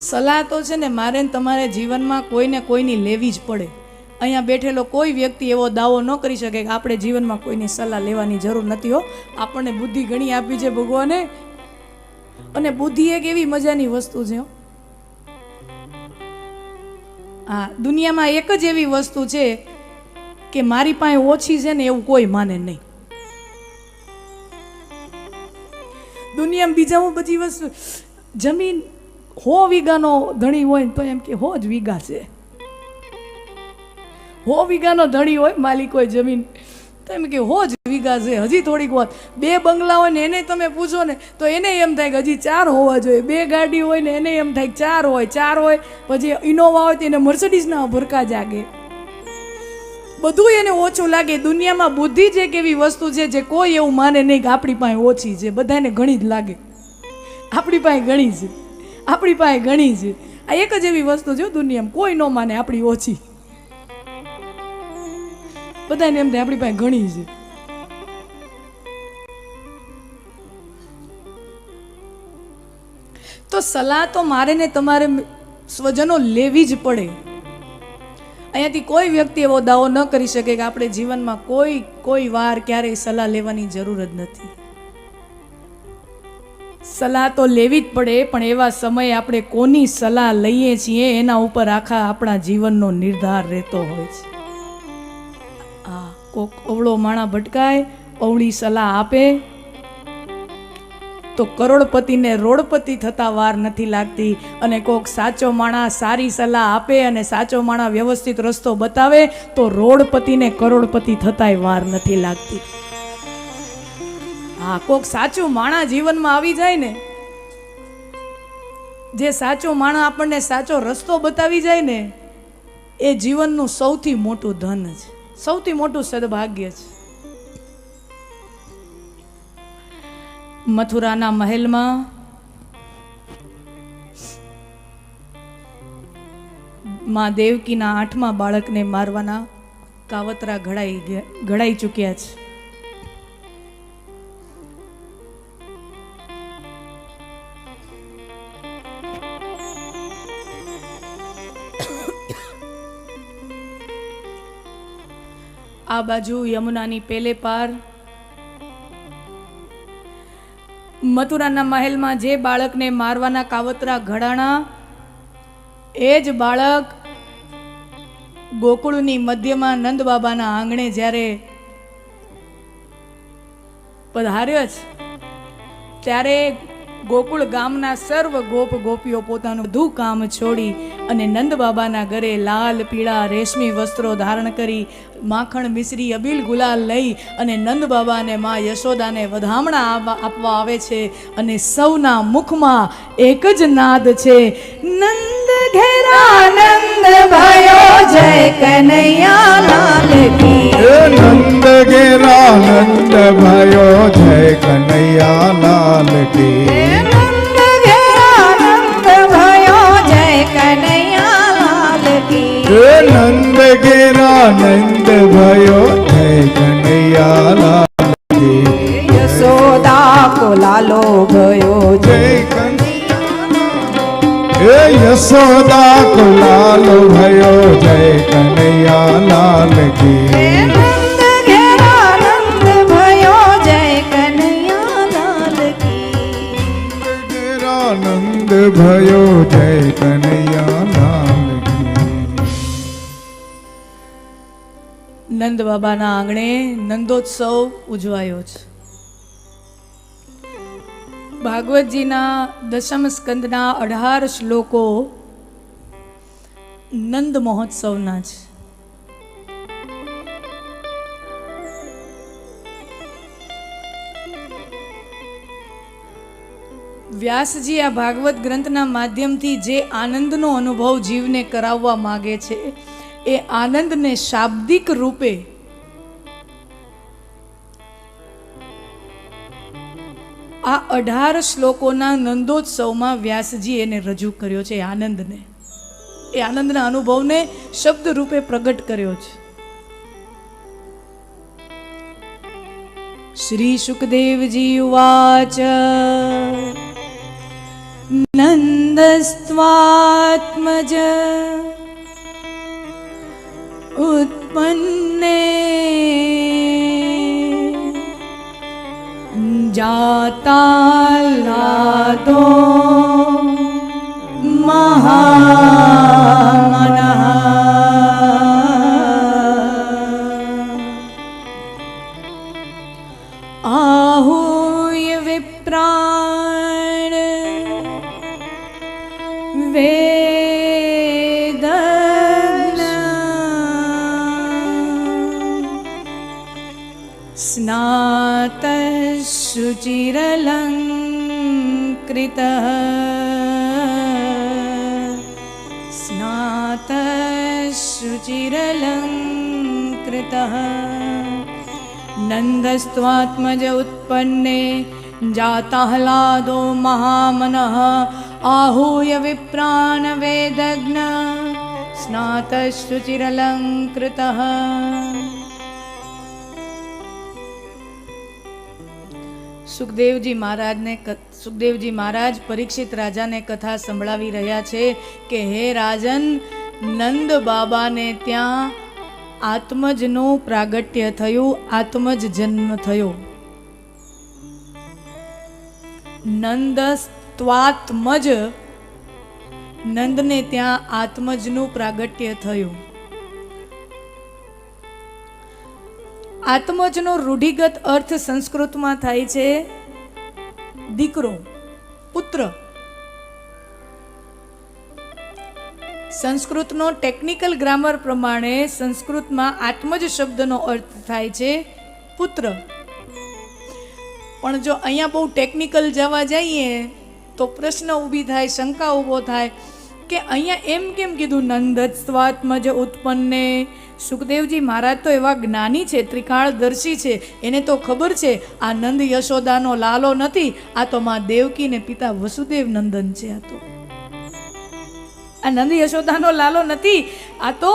સલાહ તો છે ને મારે તમારે જીવનમાં કોઈને કોઈની લેવી જ પડે. અહીંયા બેઠેલો કોઈ વ્યક્તિ એવો દાવો ન કરી શકે કે આપણે જીવનમાં કોઈની સલાહ લેવાની જરૂર નથી. હો, આપણને બુદ્ધિ ઘણી આપી છે ભગવાને, અને બુદ્ધિ એક એવી મજાની વસ્તુ છે. હા, દુનિયામાં એક જ એવી વસ્તુ છે કે મારી પાસે ઓછી છે ને એવું કોઈ માને નહીં. દુનિયામાં બીજા બધી વસ્તુ, જમીન 100 વીઘાનો ધણી હોય તો એમ કે 100 જ વીઘા છે. 100 વીઘાનો ધણી હોય, માલિક હોય જમીન, તો એમ કે 100 જ વીઘા છે, હજી થોડીક વાત. 2 બંગલા હોય ને એને તમે પૂછો ને તો એને એમ થાય કે હજી 4 હોવા જોઈએ. 2 ગાડી હોય ને એને એમ થાય 4 હોય. 4 હોય પછી ઇનોવા હોય તો એને મર્સિડીઝના ભરકા જાગે. બધું એને ઓછું લાગે. દુનિયામાં બુદ્ધિ જ એક એવી વસ્તુ છે જે કોઈ એવું માને નહીં કે આપણી પાસે ઓછી છે. બધાને ઘણી જ લાગે, આપણી પાસે ઘણી છે, આપણી પાસે ઘણી છે. આ એક જ એવી વસ્તુ છે દુનિયામાં, કોઈ ન માને આપણી ઓછી. બધાને એમ થાય આપણી પાસે ઘણી છે. તો સલાહ તો મારે ને તમારે સ્વજનો લેવી જ પડે. અહીંયાથી કોઈ વ્યક્તિ એવો દાવો ન કરી શકે કે આપણે જીવનમાં કોઈ વાર ક્યારેય સલાહ લેવાની જરૂર જ નથી. સલાહ તો લેવી જ પડે, પણ એવા સમયે આપણે કોની સલાહ લઈએ છીએ એના ઉપર આખા આપણા જીવનનો નિર્ધાર રહેતો હોય છે. હા, કોક અવળો માણા ભટકાય, અવળી સલાહ આપે તો કરોડપતિને રોડપતિ થતા વાર નથી લાગતી, અને કોક સાચો માણસ સારી સલાહ આપે અને સાચો માણસ વ્યવસ્થિત રસ્તો બતાવે તો રોડપતિને કરોડપતિ થતાય વાર નથી લાગતી. હા, કોક સાચું માણસ જીવનમાં આવી જાય ને, જે સાચો માણસ આપણને સાચો રસ્તો બતાવી જાય ને, એ જીવનનું સૌથી મોટું ધન છે, સૌથી મોટું સદભાગ્ય છે. મથુરાના મહેલમાં માં દેવકીના 8મા બાળકને મારવાના કાવતરા ઘડાઈ ચૂક્યા છે. આ બાજુ યમુનાની પેલે પાર મથુરાના મહેલમાં જે બાળકને મારવાના કાવતરા ઘડાણા, એ જ બાળક ગોકુળની મધ્યમાં નંદ બાબાના આંગણે જ્યારે પધાર્યો છે, ત્યારે ગોકુળ ગામના સર્વ ગોપ ગોપીઓ પોતાનું બધું કામ છોડી અને નંદ બાબાના ઘરે લાલ પીળા રેશમી વસ્ત્રો ધારણ કરી, માખણ મિશ્રી અબીલ ગુલાલ લઈ અને નંદ બાબાને માં યશોદાને વધામણા આપવા આવે છે. અને સૌના મુખમાં એક જ નાદ છે, નંદ ઘેરા નંદ ભયો જય કનૈયા લાલ કી. નંદ ઘેરા નંદ ભયો જય કનૈયા લાલ કી. નંદ ઘેરા નંદ ભયો જય કનૈયા લાલ કી. નંદ ઘેરા નંદ ભયો જય કનૈયા લાલ કી. યશોદા કો લાલો ભયો જય કનૈયા, યશોદા કો લાલો ભયો જય કનૈયા લાલ કી. નંદ ઘેરા નંદ ભયો જય કનૈયા લાલ કી. ઘેરા નંદ ભયો જય કનૈયા લાલ કી. નંદ બાબાના આંગણે નંદોત્સવ ઉજવાયો છે. ભાગવતજીના 10મ સ્કંદના 18 શ્લોકો નંદ મહોત્સવના છે. વ્યાસજી આ ભાગવત ગ્રંથના માધ્યમથી જે આનંદનો અનુભવ જીવને કરાવવા માગે છે, એ આનંદને શાબ્દિક રૂપે આ 18 શ્લોકોના નંદોત્સવમાં વ્યાસજી એને રજૂ કર્યો છે. આનંદને, એ આનંદના અનુભવને શબ્દ રૂપે પ્રગટ કર્યો છે. શ્રી સુખદેવજી ઉવાચ नन्दस्त्वात्मज उत्पन्ने जाताह्लादो महामनः आहूय विप्राण वेदज्ञ स्नातशुचिरलङ्कृतः स्नातशुचिरलङ्कृतः नन्दस्त्वात्मज उत्पन्ने जाताह्लादो महामनः आहूय विप्रान वेदज्ञ स्नातशुचिरलङ्कृतः। સુખદેવજી મહારાજ પરીક્ષિત રાજાને કથા સંભળાવી રહ્યા છે કે હે રાજન, નંદ બાબાને ત્યાં આત્મજનું પ્રાગટ્ય થયું, આત્મજ જન્મ થયો. નંદસ્ત્વાત્મજ, નંદને ત્યાં આત્મજનું પ્રાગટ્ય થયું. આત્મજનો રૂઢિગત અર્થ સંસ્કૃતમાં થાય છે દીકરો, પુત્ર. સંસ્કૃતનો ટેકનિકલ ગ્રામર પ્રમાણે સંસ્કૃતમાં આત્મજ શબ્દનો અર્થ થાય છે પુત્ર. પણ જો અહીંયા બહુ ટેકનિકલ જવા જઈએ તો પ્રશ્ન ઊભી થાય, શંકા ઊભો થાય કે અહીંયા એમ કેમ કીધું નંદસ્ત્વાત્મજ ઉત્પન્ને? સુખદેવજી મહારાજ તો એવા જ્ઞાની છે, ત્રિકાળદર્શી છે, એને તો ખબર છે આ નંદ યશોદાનો લાલો નથી, આ તો માં દેવકી ને પિતા વસુદેવ નંદન છે. આ નંદ યશોદાનો લાલો નથી, આ તો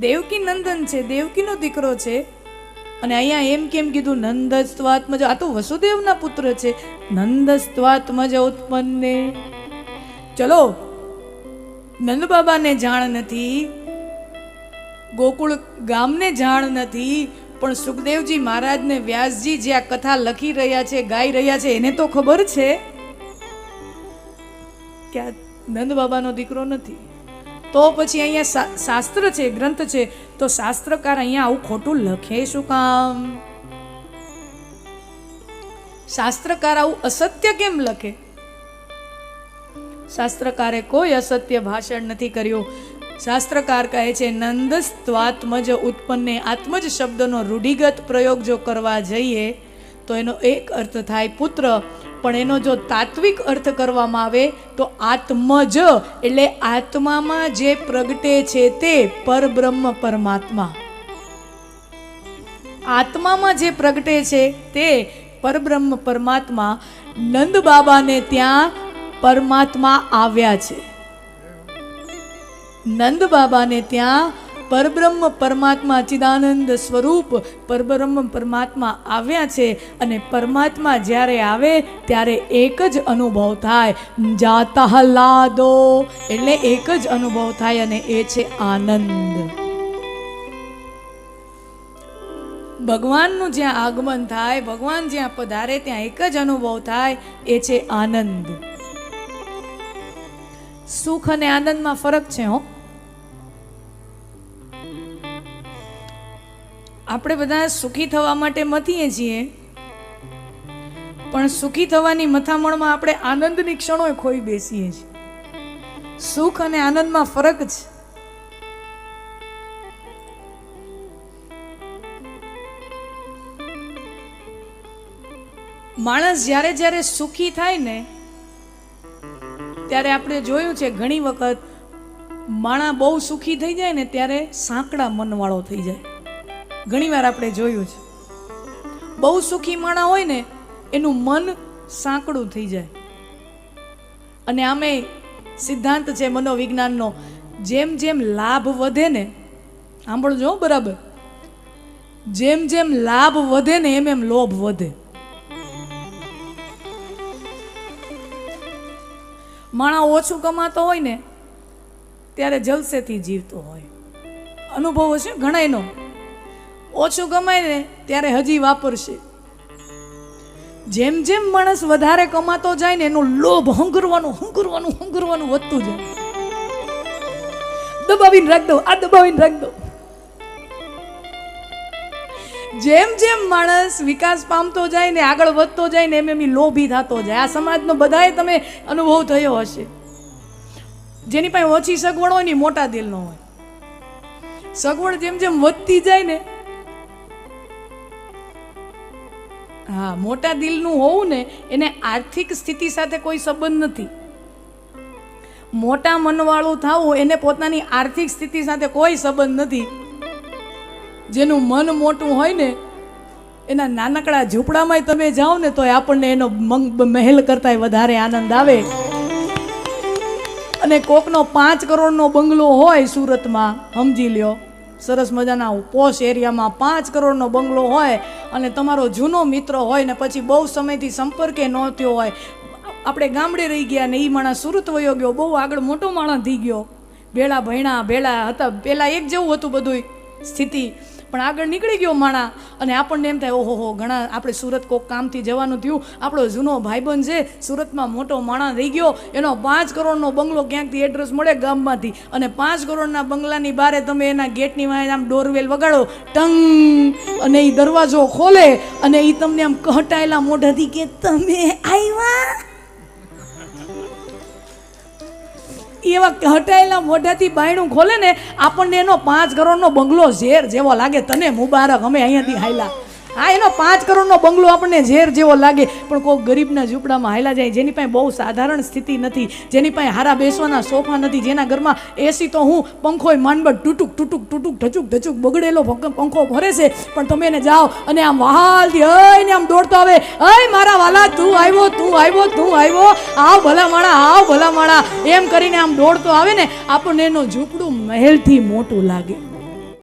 દેવકી નંદન છે, દેવકીનો દીકરો છે. અને અહીંયા એમ કેમ કીધું નંદસ્ત્વાત્મજ? આ તો વસુદેવના પુત્ર છે. નંદસ્ત્વાત્મજ ઉત્પન્ને. ચલો, નંદ બાબાને જાણ નથી, ગોકુળ ગામને જાણ નથી, પણ સુખદેવજી મહારાજને વ્યાસજી જે આ કથા લખી રહ્યા છે, ગાઈ રહ્યા છે, એને તો ખબર છે કે આ નંદ બાબાનો દીકરો નથી. તો પછી અહીંયા શાસ્ત્ર છે, ગ્રંથ છે, તો શાસ્ત્રકાર અહીંયા આવું ખોટું લખે શું કામ? શાસ્ત્રકાર આવું અસત્ય કેમ લખે? શાસ્ત્રકારે કોઈ અસત્ય ભાષણ નથી કર્યું. શાસ્ત્રકાર કહે છે નંદસ્ત્વાત્મજ ઉત્પન્ને. આત્મજ શબ્દનો રૂઢિગત પ્રયોગ જો કરવા જઈએ તો એનો એક અર્થ થાય પુત્ર, પણ એનો જો તાત્વિક અર્થ કરવામાં આવે તો આત્મજ એટલે આત્મામાં જે પ્રગટે છે તે પરબ્રહ્મ પરમાત્મા. આત્મામાં જે પ્રગટે છે તે પરબ્રહ્મ પરમાત્મા. નંદ બાબાને ત્યાં પરમાત્મા આવ્યા છે. નંદ બાબાને ત્યાં પરબ્રહ્મ પરમાત્મા ચિદાનંદ સ્વરૂપ પરબ્રહ્મ પરમાત્મા આવ્યા છે. અને પરમાત્મા જ્યારે આવે ત્યારે એક જ અનુભવ થાય, જાતાહલાદો એટલે એક જ અનુભવ થાય, અને એ છે આનંદ. ભગવાનનું જ્યાં આગમન થાય, ભગવાન જ્યાં પધારે ત્યાં એક જ અનુભવ થાય, એ છે આનંદ. સુખ અને આનંદમાં ફરક છે. આપણે બધા સુખી થવા માટે મથીએ છીએ, પણ સુખી થવાની મથામણમાં આપણે આનંદની ક્ષણો ખોઈ બેસીએ છીએ. સુખ અને આનંદમાં ફરક છે. માણસ જ્યારે જ્યારે સુખી થાય ને ત્યારે આપણે જોયું છે ઘણી વખત માણા બહુ સુખી થઈ જાય ને ત્યારે સાંકડા મનવાળો થઈ જાય. ઘણી વાર આપણે જોયું છે બહુ સુખી માણા હોય ને એનું મન સાંકડું થઈ જાય. અને આમે સિદ્ધાંત છે મનોવિજ્ઞાનનો, જેમ જેમ લાભ વધે ને, સાંભળજો બરાબર, જેમ જેમ લાભ વધે ને એમ એમ લોભ વધે. માણસ ઓછું કમાતો હોય ને ત્યારે જલસેથી જીવતો હોય. અનુભવ હશે ઘણાયનો. ઓછું કમાય ને ત્યારે હજી વાપરશે. જેમ જેમ માણસ વધારે કમાતો જાય ને એનો લોભ હંગરવાનું વધતું જાય. દબાવીને રાખ દો, આ દબાવીને રાખ દો. જેમ જેમ માણસ વિકાસ પામતો જાય ને આગળ વધતો જાય ને એમ લોભી થતો જાય. આ સમાજનો બધાએ તમે અનુભવ થયો હશે. જેની પાસે ઓછી સગવડ હોય ને મોટા દિલનો હોય. સગવડ જેમ જેમ વધતી જાય ને, હા, મોટા દિલનું હોવું ને એને આર્થિક સ્થિતિ સાથે કોઈ સંબંધ નથી. મોટા મનવાળું થવું એને પોતાની આર્થિક સ્થિતિ સાથે કોઈ સંબંધ નથી. જેનું મન મોટું હોય ને એના નાનકડા ઝૂંપડામાં તમે જાઓ ને તો આપણને એનો મહેલ કરતા વધારે આનંદ આવે. અને કોકનો 5 કરોડનો બંગલો હોય સુરતમાં, સમજી લ્યો, સરસ મજાના પોશ એરિયામાં 5 કરોડનો બંગલો હોય અને તમારો જૂનો મિત્ર હોય ને પછી બહુ સમયથી સંપર્કે ન થયો હોય. આપણે ગામડે રહી ગયા ને એ માણસ સુરત વયો ગયો, બહુ આગળ મોટો માણસ થઈ ગયો, ભેળા ભયણા ભેળા હતા, પહેલાં એક જેવું હતું બધું સ્થિતિ, પણ આગળ નીકળી ગયો માણા. અને આપણને એમ થાય ઓહો ઘણા આપણે સુરત કોક કામથી જવાનું થયું, આપણો જૂનો ભાઈબંધ છે સુરતમાં મોટો માણસ રહી ગયો, એનો 5 કરોડનો બંગલો ક્યાંકથી એડ્રેસ મળે ગામમાંથી, અને 5 કરોડના બંગલાની બારે તમે એના ગેટની વાંહે આમ ડોરવેલ વગાડો ટંગ, અને એ દરવાજો ખોલે અને એ તમને આમ કહટાયેલા મોઢાથી કે તમે આવ્યા. એવા હટાયેલા મોઢાથી બાયણું ખોલે ને આપણને એનો 5 કરોડનો બંગલો ઝેર જેવો લાગે. તને મુબારક, અમે અહીંયાથી હાયલા. હા, એનો 5 કરોડનો બંગલો આપણને ઝેર જેવો લાગે. પણ કોઈ ગરીબના ઝૂંપડામાં હાયલા જાય, જેની પાસે બહુ સાધારણ સ્થિતિ નથી, જેની પાસે હારા બેસવાના સોફા નથી, જેના ઘરમાં એસી તો હું પંખોય માંડબટ ટૂટુક ટૂટુક ટૂટુક ઢચુક ઢચુક બગડેલો પંખો ફરે છે, પણ તમે એને જાઓ અને આમ વહાલથી હઈને આમ દોડતો આવે, અય મારા વાલા તું આવ્યો તું આવ્યો તું આવ્યો, આવ ભલા માણા આવ ભલા માણા, એમ કરીને આમ દોડતો આવે ને આપણને એનો ઝૂંપડું મહેલથી મોટું લાગે.